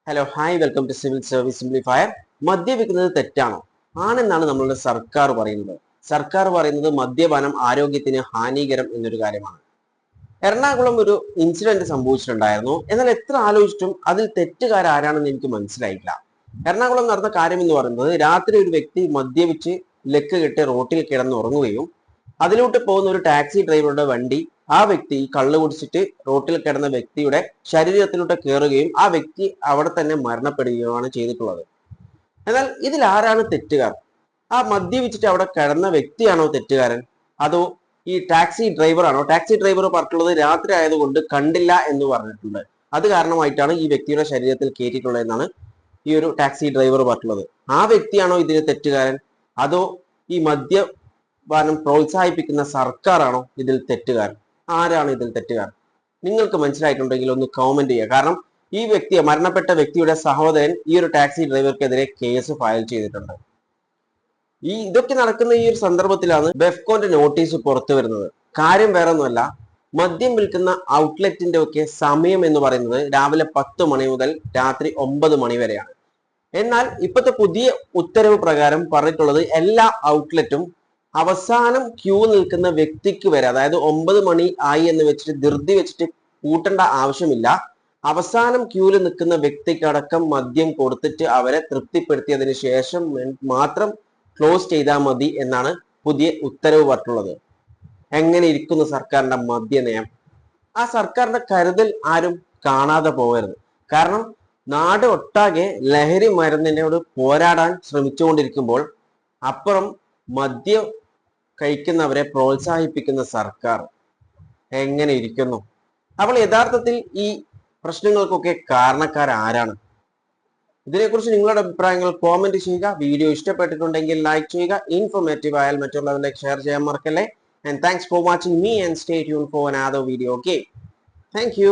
Hello hi welcome to civil service simplifier. മദ്യപിക്കുന്നത് തെറ്റാണോ? ആണെന്നാണ് നമ്മളുടെ സർക്കാർ പറയുന്നത്. സർക്കാർ പറയുന്നത് മദ്യപാനം ആരോഗ്യത്തിന് ഹാനികരം എന്നൊരു കാര്യമാണ്. എറണാകുളം ഒരു ഇൻസിഡന്റ് സംഭവിച്ചിട്ടുണ്ടായിരുന്നു. എന്നാൽ എത്ര ആലോചിച്ചിട്ടും അതിൽ തെറ്റുകാരാരാണെന്ന് എനിക്ക് മനസ്സിലായില്ല. എറണാകുളം നടന്ന കാര്യം എന്ന് പറയുന്നത്, രാത്രി ഒരു വ്യക്തി മദ്യപിച്ച് ലക്ക് കെട്ടി റോട്ടിൽ കിടന്നുറങ്ങുകയും അതിലോട്ട് പോകുന്ന ഒരു ടാക്സി ഡ്രൈവറുടെ വണ്ടി ആ വ്യക്തി കള്ളു കുടിച്ചിട്ട് റോട്ടിൽ കിടന്ന വ്യക്തിയുടെ ശരീരത്തിലോട്ട് കയറുകയും ആ വ്യക്തി അവിടെ തന്നെ മരണപ്പെടുകയുമാണ് ചെയ്തിട്ടുള്ളത്. എന്നാൽ ഇതിൽ ആരാണ് തെറ്റുകാർ? ആ മദ്യപിച്ചിട്ട് അവിടെ കിടന്ന വ്യക്തിയാണോ തെറ്റുകാരൻ, അതോ ഈ ടാക്സി ഡ്രൈവർ ആണോ? ടാക്സി ഡ്രൈവർ പറഞ്ഞിട്ടുള്ളത് രാത്രി ആയതുകൊണ്ട് കണ്ടില്ല എന്ന് പറഞ്ഞിട്ടുണ്ട്. അത് കാരണമായിട്ടാണ് ഈ വ്യക്തിയുടെ ശരീരത്തിൽ കയറ്റിയിട്ടുള്ളത് എന്നാണ് ഈ ഒരു ടാക്സി ഡ്രൈവർ പറഞ്ഞിട്ടുള്ളത്. ആ വ്യക്തിയാണോ ഇതിന് തെറ്റുകാരൻ, അതോ ഈ മദ്യപാനം പ്രോത്സാഹിപ്പിക്കുന്ന സർക്കാരാണോ ഇതിൽ തെറ്റുകാരൻ? ആരാണ് ഇതിൽ തെറ്റുകാരൻ? നിങ്ങൾക്ക് മനസ്സിലായിട്ടുണ്ടെങ്കിൽ ഒന്ന് കമന്റ് ചെയ്യുക. കാരണം ഈ വ്യക്തി, മരണപ്പെട്ട വ്യക്തിയുടെ സഹോദരൻ ഈ ഒരു ടാക്സി ഡ്രൈവർക്കെതിരെ കേസ് ഫയൽ ചെയ്തിട്ടുണ്ട്. ഇതൊക്കെ നടക്കുന്ന ഈ ഒരു സന്ദർഭത്തിലാണ് ബെഫ്കോന്റെ നോട്ടീസ് പുറത്തു വരുന്നത്. കാര്യം വേറെ ഒന്നുമല്ല, മദ്യം വിൽക്കുന്ന ഔട്ട്ലെറ്റിന്റെ ഒക്കെ സമയം എന്ന് പറയുന്നത് രാവിലെ 10 മണി മുതൽ രാത്രി 9 മണി വരെയാണ്. എന്നാൽ ഇപ്പോഴത്തെ പുതിയ ഉത്തരവ് പ്രകാരം പറഞ്ഞിട്ടുള്ളത് എല്ലാ ഔട്ട്ലെറ്റും അവസാനം ക്യൂ നിൽക്കുന്ന വ്യക്തിക്ക് വരെ, അതായത് 9 മണി ആയി എന്ന് വെച്ചിട്ട് ധൃതി വെച്ചിട്ട് കൂട്ടേണ്ട ആവശ്യമില്ല. അവസാനം ക്യൂവിൽ നിൽക്കുന്ന വ്യക്തിക്കടക്കം മദ്യം കൊടുത്തിട്ട് അവരെ തൃപ്തിപ്പെടുത്തിയതിനു ശേഷം മാത്രം ക്ലോസ് ചെയ്താൽ മതി എന്നാണ് പുതിയ ഉത്തരവ് പറഞ്ഞിട്ടുള്ളത്. എങ്ങനെ ഇരിക്കുന്നു സർക്കാരിന്റെ മദ്യനയം? ആ സർക്കാരിന്റെ കരുതൽ ആരും കാണാതെ പോകരുത്. കാരണം നാട് ഒട്ടാകെ ലഹരി മരുന്നിനോട് പോരാടാൻ ശ്രമിച്ചുകൊണ്ടിരിക്കുമ്പോൾ അപ്പുറം മദ്യം കഴിക്കുന്നവരെ പ്രോത്സാഹിപ്പിക്കുന്ന സർക്കാർ എങ്ങനെ ഇരിക്കുന്നു? അപ്പോൾ യഥാർത്ഥത്തിൽ ഈ പ്രശ്നങ്ങൾക്കൊക്കെ കാരണക്കാരാരാണ്? ഇതിനെക്കുറിച്ച് നിങ്ങളുടെ അഭിപ്രായങ്ങൾ കോമെന്റ് ചെയ്യുക. വീഡിയോ ഇഷ്ടപ്പെട്ടിട്ടുണ്ടെങ്കിൽ ലൈക്ക് ചെയ്യുക. ഇൻഫോർമേറ്റീവ് ആയാൽ മറ്റുള്ളവരിലേക്ക് ഷെയർ ചെയ്യാൻ മറക്കല്ലേ. And thanks for watching me and stay tuned for another video. Okay, thank you.